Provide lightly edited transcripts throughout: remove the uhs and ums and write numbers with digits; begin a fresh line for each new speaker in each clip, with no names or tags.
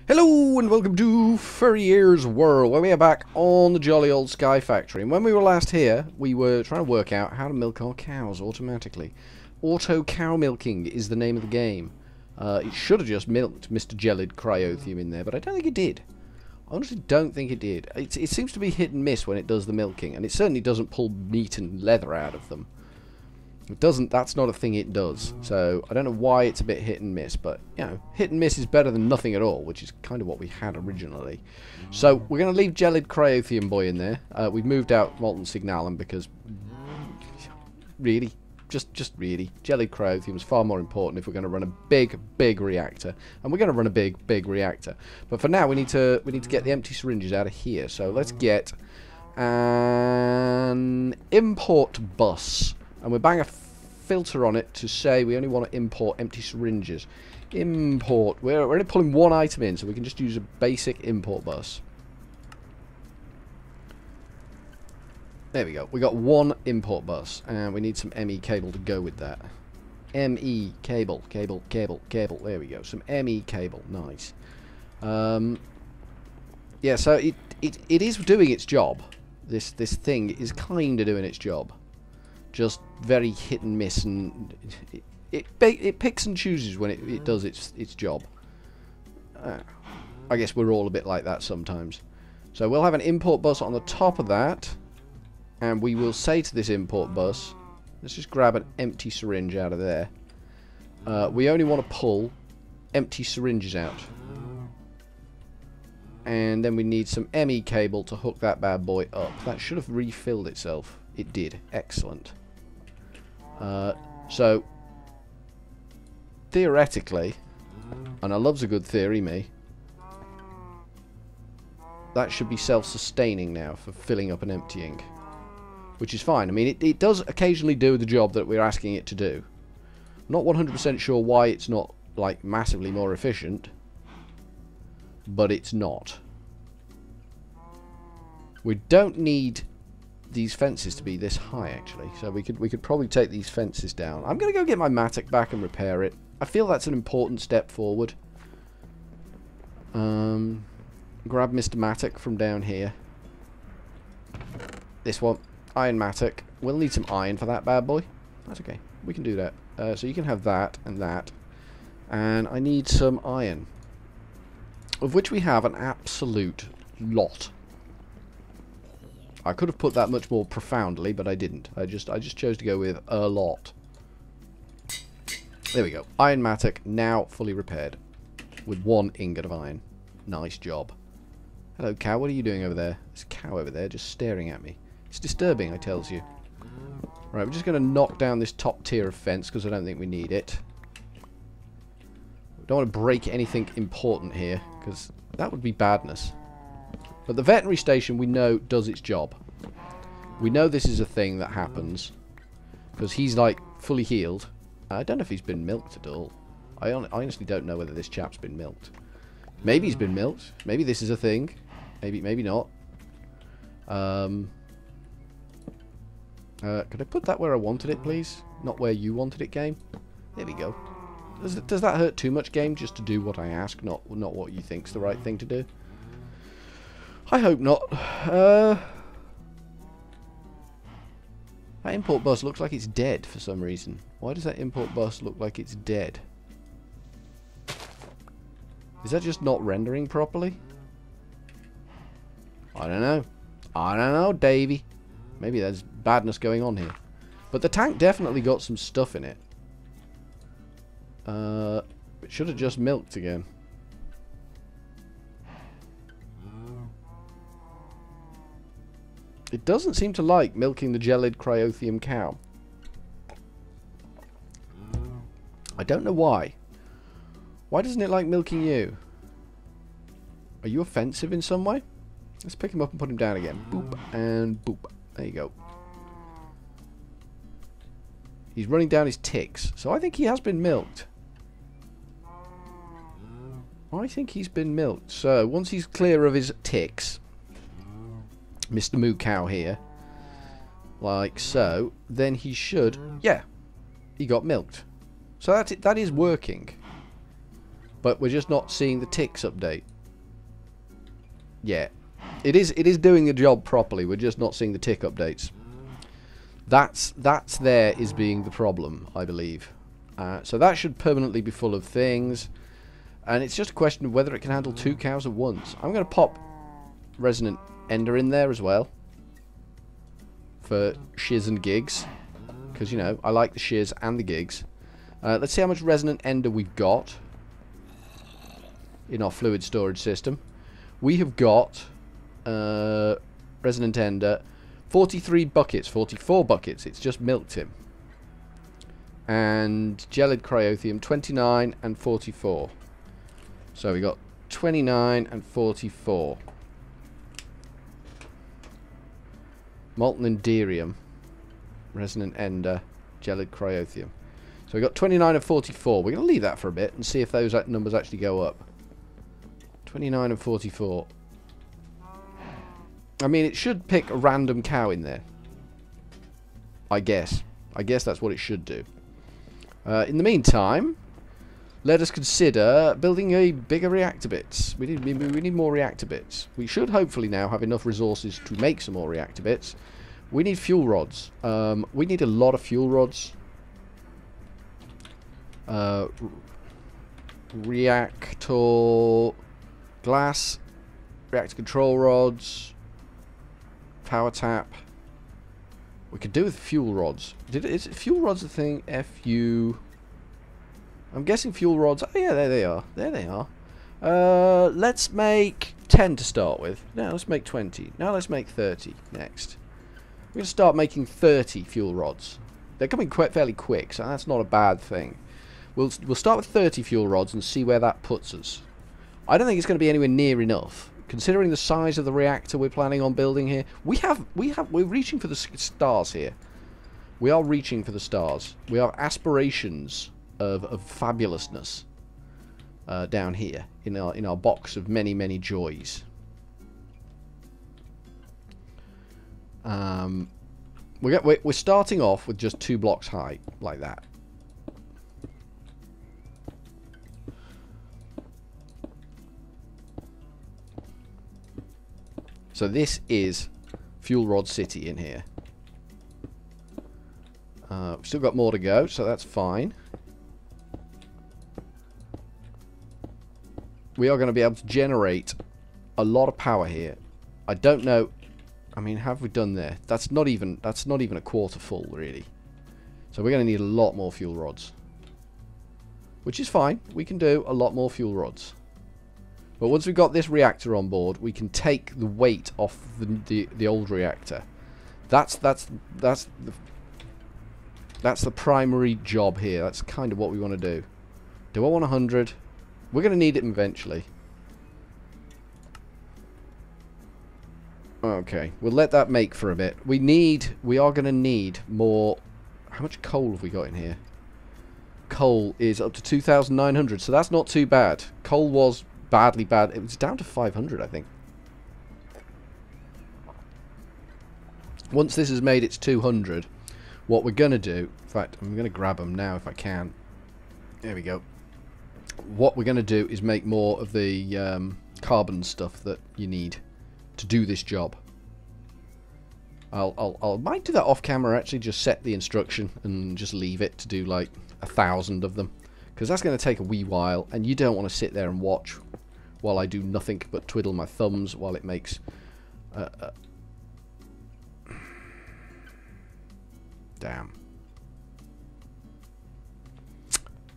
Hello and welcome to furryearsworld, where we are back on the jolly old Sky Factory. And when we were last here, we were trying to work out how to milk our cows automatically. Auto cow milking is the name of the game. It should have just milked Mr. Gelid Cryotheum in there, but I don't think it did. I honestly don't think it did. It seems to be hit and miss when it does the milking, and it certainly doesn't pull meat and leather out of them. It doesn't, that's not a thing it does. So, I don't know why it's a bit hit and miss, but, you know, hit and miss is better than nothing at all, which is kind of what we had originally. So, we're going to leave Gelid Cryotheum Boy in there. We've moved out Molten Signalum because, really, just really, Gelid Cryotheum is far more important if we're going to run a big reactor. And we're going to run a big reactor. But for now, we need to get the empty syringes out of here. So, let's get an import bus. And we're banging a filter on it to say we only want to import empty syringes. Import. We're only pulling one item in, so we can just use a basic import bus. There we go. We got one import bus, and we need some ME cable to go with that. ME cable. There we go. Some ME cable. Nice. Yeah, so it is doing its job. This thing is kind of doing its job. Just very hit and miss, and it picks and chooses when it does its job. I guess we're all a bit like that sometimes. So we'll have an import bus on the top of that, and we will say to this import bus, let's just grab an empty syringe out of there. We only want to pull empty syringes out. And then we need some ME cable to hook that bad boy up. That should have refilled itself. It did. Excellent. So, theoretically, and I loves a good theory, me, that should be self-sustaining now for filling up and emptying. Which is fine. I mean, it does occasionally do the job that we're asking it to do. I'm not 100% sure why it's not, like, massively more efficient. But it's not. We don't need these fences to be this high, actually, so we could probably take these fences down. I'm gonna go get my Matic back and repair it. I feel that's an important step forward. Grab Mr. Matic from down here. This one, Iron Matic. We'll need some iron for that bad boy. That's okay, we can do that. So you can have that and that, and I need some iron, of which we have an absolute lot. I could have put that much more profoundly, but I didn't. I just chose to go with a lot. There we go. Iron Matic now fully repaired with one ingot of iron. Nice job. Hello, cow. What are you doing over there? There's a cow over there just staring at me. It's disturbing, I tells you. Right, we're just going to knock down this top tier of fence because I don't think we need it. We don't want to break anything important here because that would be badness. But the veterinary station, we know, does its job. We know this is a thing that happens. Because he's, like, fully healed. I don't know if he's been milked at all. I honestly don't know whether this chap's been milked. Maybe he's been milked. Maybe this is a thing. Maybe not. Could I put that where I wanted it, please? Not where you wanted it, game? There we go. Does that hurt too much, game, just to do what I ask, not what you think's the right thing to do? I hope not. That import bus looks like it's dead for some reason. Why does that import bus look like it's dead? Is that just not rendering properly? I don't know. I don't know, Davey. Maybe there's badness going on here. But the tank definitely got some stuff in it. It should have just milked again. It doesn't seem to like milking the Gelid Cryotheum cow. I don't know why. Why doesn't it like milking you? Are you offensive in some way? Let's pick him up and put him down again. Boop and boop. There you go. He's running down his ticks. So I think he has been milked. I think he's been milked. So once he's clear of his ticks, Mr. Moo Cow here, like so, then he should, yeah, he got milked. So that is working. But we're just not seeing the ticks update. yeah, it is doing the job properly. We're just not seeing the tick updates. That's there is being the problem, I believe. So that should permanently be full of things, and it's just a question of whether it can handle 2 cows at once. I'm going to pop Resonant Ender in there as well for shiz and gigs, because, you know, I like the shiz and the gigs. Let's see how much Resonant Ender we've got in our fluid storage system. We have got Resonant Ender 43 buckets, 44 buckets. It's just milked him. And Gelid Cryotheum 29 and 44. So we got 29 and 44. Molten Enderium, Resonant Ender, Gelid Cryotheum. So we got 29 and 44. We're going to leave that for a bit and see if those numbers actually go up. 29 and 44. I mean, it should pick a random cow in there. I guess. I guess that's what it should do. In the meantime, let us consider building a bigger reactor bits. We need more reactor bits. We should hopefully now have enough resources to make some more reactor bits. We need fuel rods. We need a lot of fuel rods. Reactor glass, reactor control rods, power tap. We could do with fuel rods. Is fuel rods a thing? I'm guessing fuel rods. Oh yeah, there they are. There they are. Let's make 10 to start with. Now let's make 20. Now let's make 30 next. We're going to start making 30 fuel rods. They're coming fairly quick, so that's not a bad thing. We'll start with 30 fuel rods and see where that puts us. I don't think it's going to be anywhere near enough, considering the size of the reactor we're planning on building here. We're reaching for the stars here. We are reaching for the stars. We have aspirations of fabulousness down here in our box of many joys. We're starting off with just 2 blocks high, like that. So this is Fuel Rod City in here. We've still got more to go, so that's fine. We are going to be able to generate a lot of power here. I don't know. I mean, have we done there? That's not even a quarter full, really. So we're going to need a lot more fuel rods, which is fine. We can do a lot more fuel rods. But once we've got this reactor on board, we can take the weight off the old reactor. That's the primary job here. That's kind of what we want to do. Do I want 100? We're going to need it eventually. Okay, we'll let that make for a bit. We are going to need more. How much coal have we got in here? Coal is up to 2,900, so that's not too bad. Coal was badly bad. It was down to 500, I think. Once this has made its 200, what we're going to do, in fact, I'm going to grab them now if I can. There we go. What we're going to do is make more of the carbon stuff that you need to do this job. I might do that off camera, actually, just set the instruction and just leave it to do like 1,000 of them, because that's going to take a wee while, and you don't want to sit there and watch while I do nothing but twiddle my thumbs while it makes damn.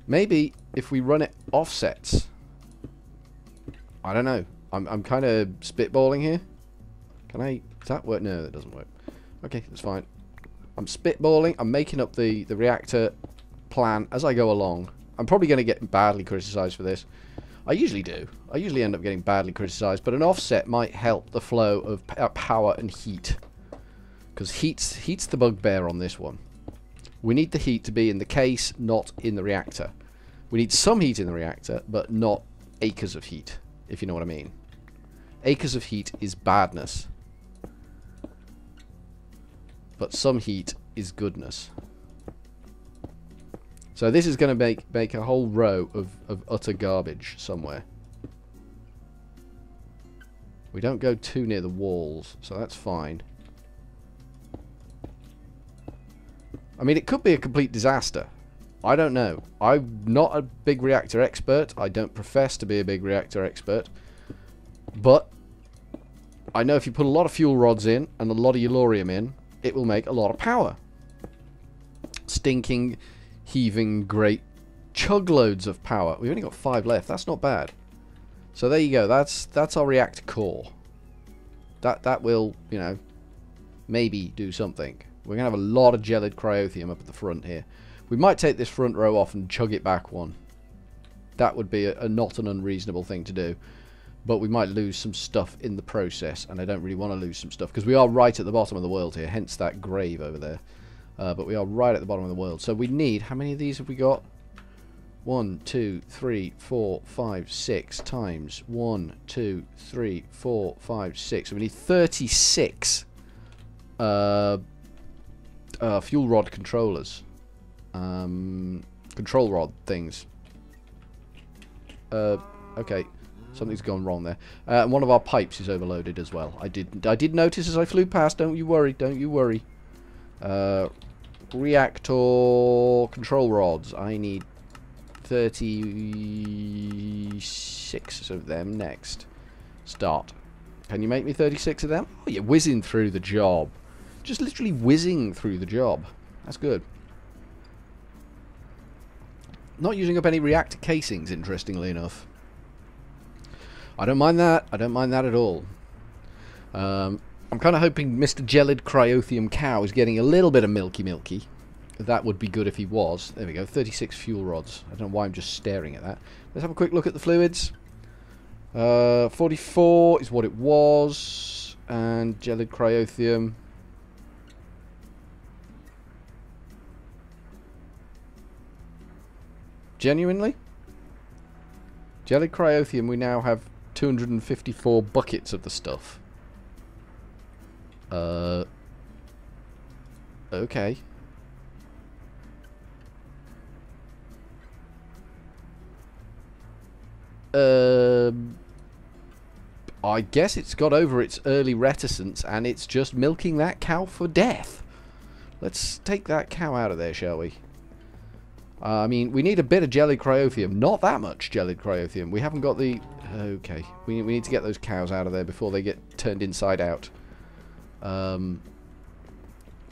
Maybe if we run it offsets. I don't know. I'm kind of spitballing here. Can I? Does that work? No, that doesn't work. Okay, that's fine. I'm spitballing. I'm making up the reactor plan as I go along. I'm probably going to get badly criticized for this. I usually do. I usually end up getting badly criticized, but an offset might help the flow of power and heat. Because heat's the bugbear on this one. We need the heat to be in the case, not in the reactor. We need some heat in the reactor, but not acres of heat, if you know what I mean. Acres of heat is badness. But some heat is goodness. So this is going to make a whole row of utter garbage somewhere. We don't go too near the walls, so that's fine. I mean, it could be a complete disaster. I don't know. I'm not a big reactor expert. I don't profess to be a big reactor expert. But I know if you put a lot of fuel rods in and a lot of Yellorium in, it will make a lot of power. Stinking, heaving, great chug loads of power. We've only got 5 left. That's not bad. So there you go. That's our reactor core. That will, you know, maybe do something. We're going to have a lot of gelid cryothium up at the front here. We might take this front row off and chug it back one. That would be not an unreasonable thing to do. But we might lose some stuff in the process. And I don't really want to lose some stuff. Because we are right at the bottom of the world here. Hence that grave over there. But we are right at the bottom of the world. So we need... How many of these have we got? 1, 2, 3, 4, 5, 6 times 1, 2, 3, 4, 5, 6. So we need 36 fuel rod controllers. Control rod things. Okay, something's gone wrong there. And one of our pipes is overloaded as well. I did notice as I flew past. Don't you worry. Don't you worry. Reactor control rods. I need 36 of them next. Start. Can you make me 36 of them? Oh, you're whizzing through the job. Just literally whizzing through the job. That's good. Not using up any reactor casings, interestingly enough. I don't mind that. I don't mind that at all. I'm kind of hoping Mr. Gelid Cryothium Cow is getting a little bit of milky. That would be good if he was. There we go, 36 fuel rods. I don't know why I'm just staring at that. Let's have a quick look at the fluids. 44 is what it was. And Gelid Cryothium. Genuinely? Gelid Cryothium, we now have 254 buckets of the stuff. Okay. I guess it's got over its early reticence and it's just milking that cow for death. Let's take that cow out of there, shall we? I mean, we need a bit of gelid cryothium. Not that much gelid cryothium. We haven't got the... Okay. We need to get those cows out of there before they get turned inside out.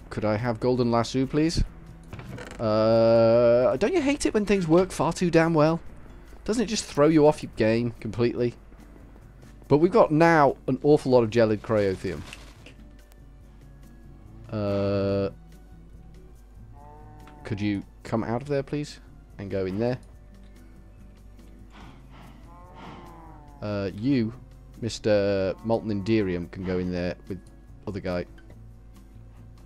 Could I have golden lasso, please? Don't you hate it when things work far too damn well? Doesn't it just throw you off your game completely? But we've got now an awful lot of gelid cryothium. Could you come out of there, please? And go in there. You, Mr. Molten Enderium, can go in there with other guy.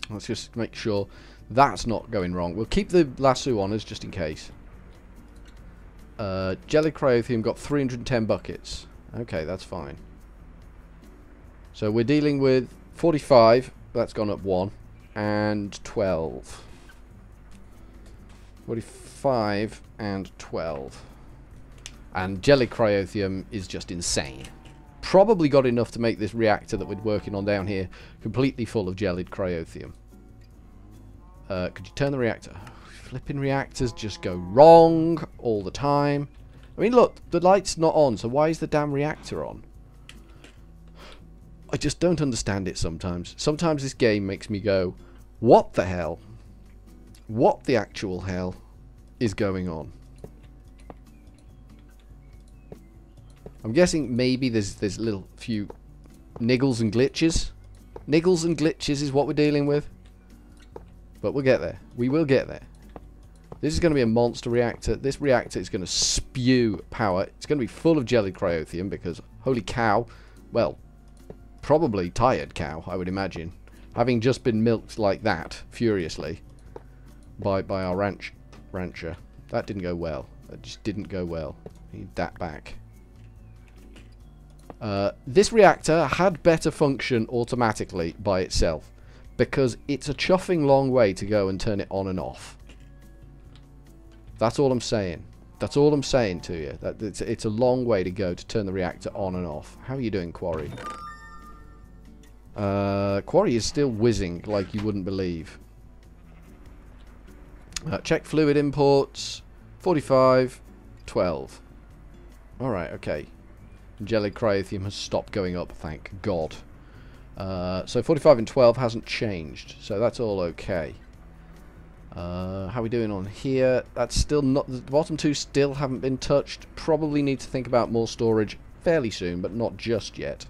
Let's just make sure that's not going wrong. We'll keep the lasso on us just in case. Gelid cryothium got 310 buckets. Okay, that's fine. So we're dealing with 45. That's gone up 1. And 12. 45 and 12. And gelid cryothium is just insane. Probably got enough to make this reactor that we're working on down here completely full of gelid cryothium. Could you turn the reactor? Flipping reactors just go wrong all the time. I mean, look, the light's not on, so why is the damn reactor on? I just don't understand it sometimes. Sometimes this game makes me go, what the hell? What the actual hell is going on? I'm guessing maybe there's a little few niggles and glitches. Niggles and glitches is what we're dealing with. But we'll get there. We will get there. This is going to be a monster reactor. This reactor is going to spew power. It's going to be full of gelid cryothium because, holy cow, well, probably tired cow, I would imagine. Having just been milked like that, furiously, by our rancher. That didn't go well. That just didn't go well. Need that back. This reactor had better function automatically by itself because it's a chuffing long way to go and turn it on and off. That's all I'm saying. That's all I'm saying to you. That it's a long way to go to turn the reactor on and off. How are you doing, Quarry? Quarry is still whizzing like you wouldn't believe. Check fluid imports. 45, 12. Alright, okay. Angelic cryothium has stopped going up, thank God. So 45 and 12 hasn't changed, so that's all okay. How are we doing on here? That's still not... The bottom two still haven't been touched. Probably need to think about more storage fairly soon, but not just yet.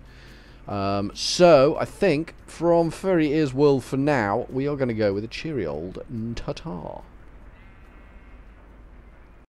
So, I think, from Furry Ears World for now, we are going to go with a cheery old ta-ta.